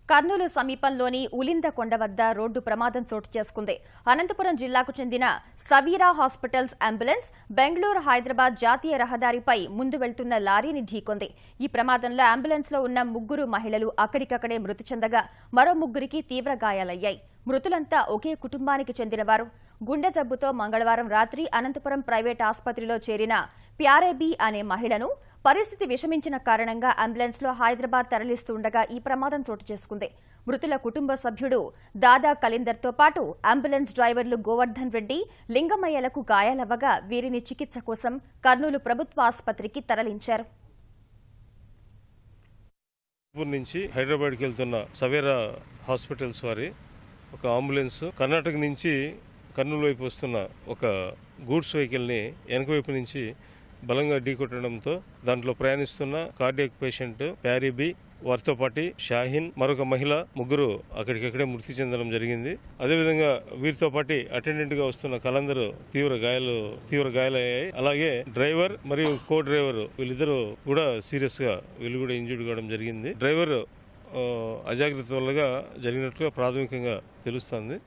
కర్నూలు సమీపంలోని ఉలిందకొండ వద్ద రోడ్డు ప్రమాదం చోటు చేసుకుంది. అనంతపురం జిల్లాకు చెందిన సవీరా హాస్పిటల్స్ అంబులెన్స్ బెంగళూరు హైదరాబాద్ జాతీయ రహదారిపై ముందు వెళ్తున్న లారీని ఢీకొంది. ఈ ప్రమాదంలో అంబులెన్స్ లో ఉన్న 3 మహిళలు అక్కడికక్కడే మృతి చెందగా మరో 3కి తీవ్ర గాయాలయ్యాయి. మృతులంతా ఒకే కుటుంబానికి చెందినవారు. గుండె జబ్బుతో మంగళవారం రాత్రి అనంతపురం ప్రైవేట్ ఆసుపత్రిలో చేరిన ప్యారేబీ అనే మహిళను పరిస్థితి విషమించిన కారణంగా అంబులెన్స్ లో హైదరాబాద్ తరలిస్తుండగా ఈ ప్రమాదం చోటు చేసుకుంది. మృతుల కుటుంబ సభ్యుడు దాదా కలీందర్ తో పాటు అంబులెన్స్ డ్రైవర్లు గోవర్ధన్ రెడ్డి, లింగమయ్యలకు గాయాలవ్వగా వీరిని చికిత్స కోసం కర్నూలు ప్రభుత్వ ఆసుపత్రికి తరలించారు. నుంచి హైదరాబాద్కి వెళ్తున్న సవేరా హాస్పిటల్స్ వారి ఒక అంబులెన్స్ కర్ణాటక నుంచి కర్నూలు వైపు వస్తున్న ఒక గూడ్స్ వెహికల్ని వెనక వైపు నుంచి బలంగా ఢీకొట్టడంతో దాంట్లో ప్రయాణిస్తున్న కార్డియాక్ పేషెంట్ ప్యారీబీ, వారితో పాటు షాహీన్, మరొక మహిళ 3 అక్కడికక్కడే మృతి చెందడం జరిగింది. అదేవిధంగా వీరితో పాటు అటెండెంట్ గా వస్తున్న కలందరూ తీవ్ర గాయాలయ్యాయి. అలాగే డ్రైవర్ మరియు కో డ్రైవర్ వీళ్ళిద్దరూ కూడా సీరియస్ గా వీళ్ళు కూడా ఇంజూర్డ్ కావడం జరిగింది. డ్రైవర్ అజాగ్రత్త వల్లగా జరిగినట్టుగా ప్రాథమికంగా తెలుస్తోంది.